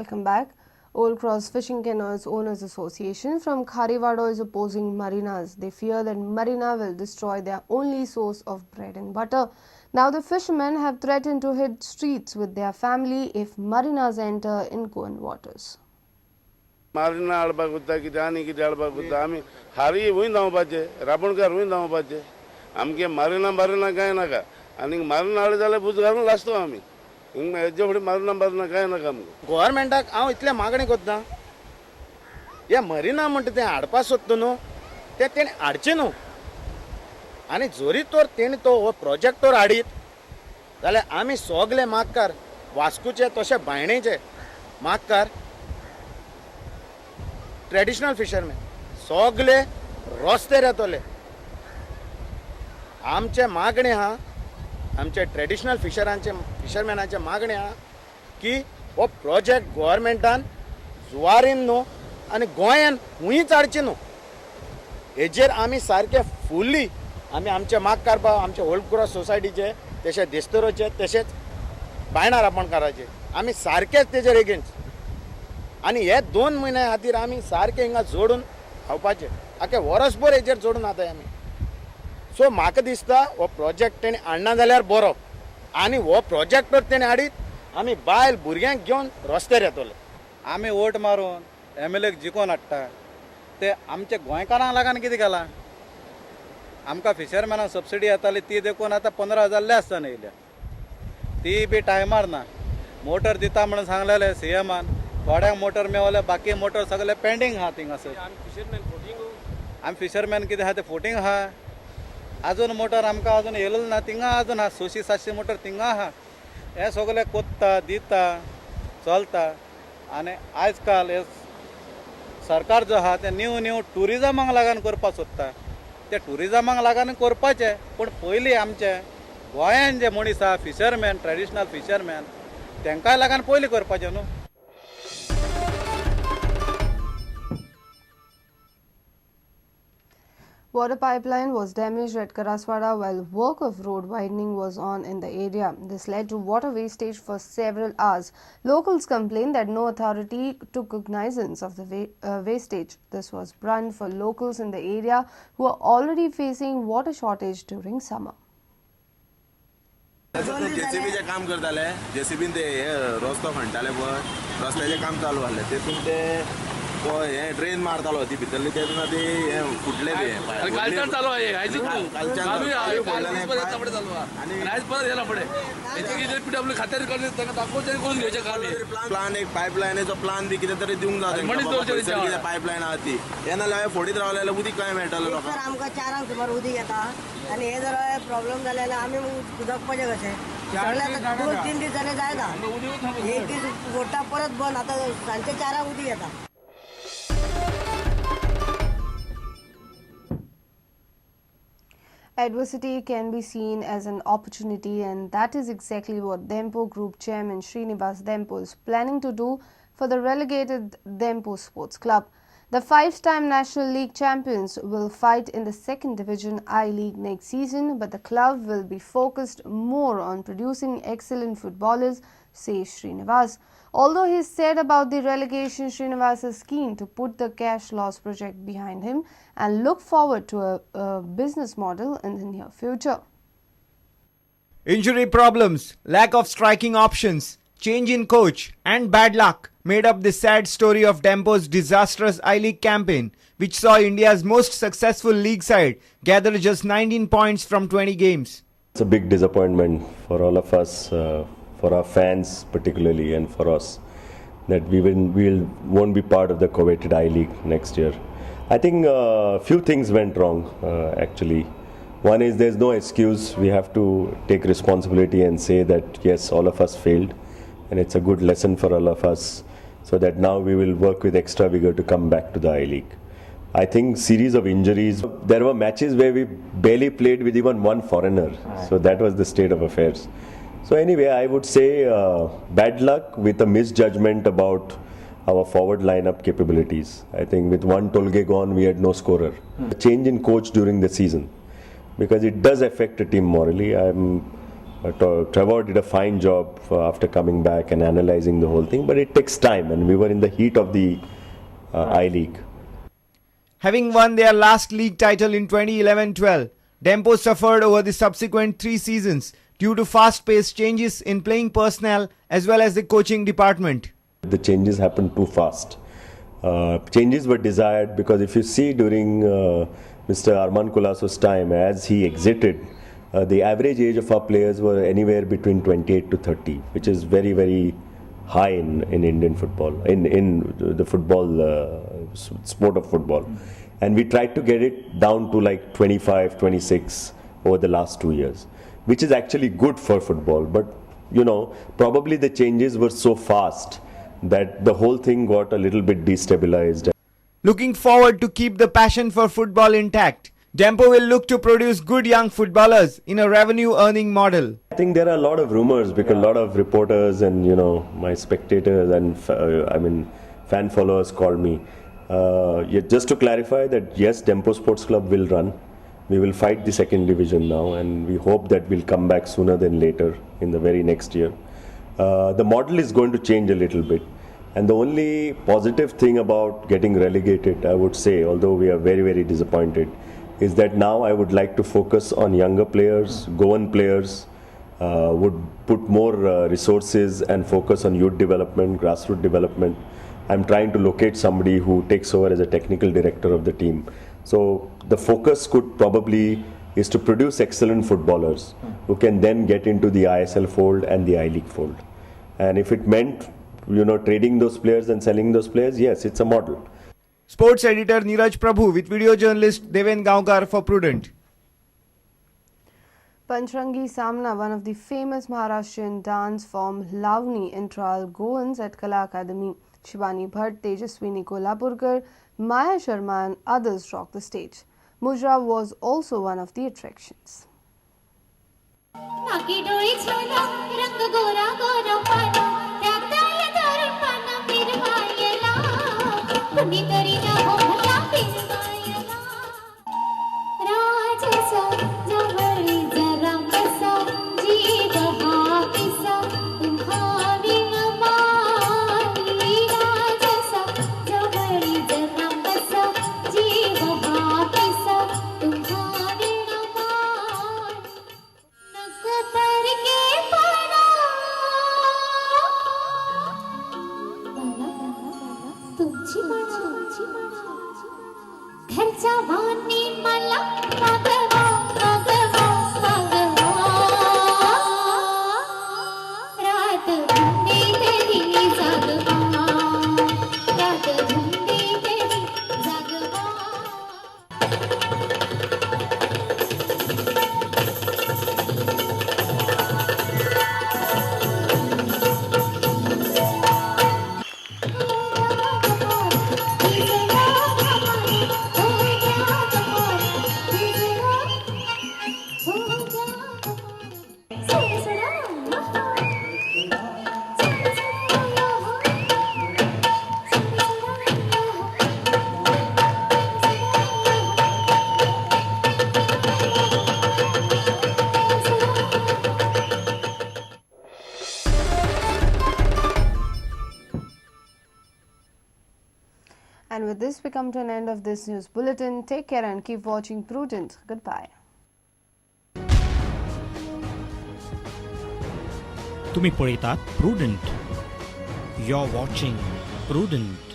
Welcome back. Old Cross Fishing Canoes Owners Association from Kharivado is opposing marinas. They fear that marina will destroy their only source of bread and butter. Now the fishermen have threatened to hit streets with their family if marinas enter in Goan waters. मारिना आळबागुद्दा की जानी की आळबागुद्दा आम्ही हारी होईन जाऊ पाहिजे राबणकार होईन जाऊ पाहिजे आमके मारिना काय नका आणि मारिना आळे जाल्यार भूज घालून लासतो आम्ही हिंग हेजे फुडें मारिना काय नका आमकां गव्हर्मेंटाक हांव इतले मागणी करता ह्या मरिना म्हणटा तें हाडपा सोदता न्हू तें तेणें हाडचें न्हू आनी जोरी तर तेणी तो हो प्रोजेक्ट तर हाडीत जाल्यार आमी सगळे मागकार वास्कोचे तशें बायणेचे मागकार ट्रेडिशनल फिशरमॅन सगळे रस्त्यार येतले आमचे मागणी आहा आमचे ट्रेडिशनल फिशरमॅनाचे मागणी आहा की हो प्रोजेक्ट गव्हर्मेंटान जुवारीन न्हू आनी गोंयान हुंयच हाडचें न्हू हेजेर आमी सारके फुल्ली आमी आमचे मागकार भाव आमचे ओल्ड क्रॉस सोसायटीचे तशें देस्तरोचे तशेंच बायणार राबणकाराचे आमी सारकेच तेजेर एगेन्स्ट आनी हे 2 म्हयन्या खातीर आमी सारके हिंगा जोडून खावपाचे आखे वर्सभर हेजेर जोडून आताय आमी सो म्हाका दिसता हो प्रोजेक्ट तेणी हाडना जाल्यार बरो आनी हो प्रोजेक्ट तर तेणी हाडीत आमी बायल भुरग्यांक घेवन रस्त्यार येतले आमी वोट मारून MLAक जिखोवन हाडटा ते आमच्या गोंयकारांक लागून कितें केलां आमकां फिशरमॅनाक सबसिडी येताली ती देखून आतां 15,000 लॅस जावन येयल्या ती बी टायमार ना मोटर दिता म्हणून सांगलेले CMान थोड्यांक मोटर मेवले बाकी मोटर सगळे पेंडींग आहा थिंगासर आमी फिशरमॅन कितें आहा ते फोटींग आहा अजून मोटर आमकां अजून येयलो ना थिंगा अजून आहा 600-700 मोटर थिंगा आहा हे सगळे कोत्ता दिता चलता आनी आयज काल हे सरकार जो आहा ते न्यू टुरिजमाक लागून करपाक सोदता ते टुरिजमाक लागून करपाचें पूण पयलीं आमचे गोंयान जे मनीस आहा फिशरमॅन ट्रेडिशनल फिशरमॅन तांकांय लागून पयलीं करपाचें न्हू Water pipeline was damaged at Karaswada while work of road widening was on in the area. This led to water wastage for several hours. Locals complained that no authority took cognizance of the wastage. This was brunt for locals in the area who are already facing water shortage during summer. जेसीबीचे काम करताले जेसीबीन ते रस्तो खणटाले पळय रस्त्याचे काम चालू आसले तेतून ते तो हे ड्रेन मारतालो ती भितरली तेतून ती हे फुटले बी कालचान चालू आहे प्लान एक पायपलायनीचो प्लान बी कितें तरी दिवंक जाय पायपलायन आहा ती हे नाल्यार फोडीत रावले जाल्यार उदीक काय मेळटलें लोकांक आमकां 4 सुमार उदीक येता आनी हे जर प्रॉब्लेम जाले जाल्यार आमी उदकपाचें कशें सगळ्याक 2-3 दीस जाले जायना एक दीस घोटा परत बंद आतां सांजचे 4 उदीक येता Adversity can be seen as an opportunity, and that is exactly what Dempo Group Chairman Shivani Bhat is planning to do for the relegated Dempo Sports Club. The 5-time National League champions will fight in the 2nd Division I-League next season, but the club will be focused more on producing excellent footballers, says Srinivas. Although he said about the relegation, Srinivas is keen to put the cash loss project behind him and look forward to a business model in the near future. Injury problems, lack of striking options, change in coach and bad luck made up the sad story of Dempo's disastrous I-League campaign, which saw India's most successful league side gather just 19 points from 20 games. It's a big disappointment for all of us, for our fans particularly, and for us, that we won't be part of the coveted I-League next year. I think a few things went wrong actually. One is there's no excuse. We have to take responsibility and say that yes, all of us failed, and it's a good lesson for all of us, so that now we will work with extra vigor to come back to the I-League. I think series of injuries. There were matches where we barely played with even one foreigner, so that was the state of affairs. So anyway, I would say bad luck with a misjudgment about our forward lineup capabilities. I think with one Tolge gone, we had no scorer. A change in coach during the season, because it does affect a team morally. I'm Trevor did a fine job after coming back and analyzing the whole thing, but it takes time, and we were in the heat of the I-League. Having won their last league title in 2011-12, Dempo suffered over the subsequent 3 seasons due to fast-paced changes in playing personnel as well as the coaching department. The changes happened too fast. Changes were desired because if you see during Mr. Arman Colaso's time, as he exited, the average age of our players were anywhere between 28 to 30, which is very, very high in Indian football, in the football, sport of football. And we tried to get it down to like 25, 26 over the last 2 years, which is actually good for football. But, you know, probably the changes were so fast that the whole thing got a little bit destabilized. Looking forward to keep the passion for football intact, Dempo will look to produce good young footballers in a revenue-earning model. I think there are a lot of rumors because a lot of reporters and, you know, my spectators and fan followers called me. Just to clarify that yes, Dempo Sports Club will run. We will fight the second division now, and we hope that we'll come back sooner than later in the very next year. The model is going to change a little bit, and the only positive thing about getting relegated, I would say, although we are very, very disappointed, is that now I would like to focus on younger players, Goan players, would put more resources and focus on youth development, grassroots development. I'm trying to locate somebody who takes over as a technical director of the team. So the focus could probably is to produce excellent footballers who can then get into the ISL fold and the I-League fold. And if it meant, you know, trading those players and selling those players, yes, it's a model. Sports editor Neeraj Prabhu with video journalist Deven Gaonkar for Prudent. Panchrangi Saamna, one of the famous Maharashtrian dance form Lavani, enthralled Goans at Kala Academy. Shivani Bhat, Tejaswini Kolhapurkar, Maya Sharma and others rocked the stage. Mujra was also one of the attractions. And with this, we come to an end of this news bulletin. Take care and keep watching Prudent. Goodbye. तुम्ही पळयतात prudent. You're watching Prudent.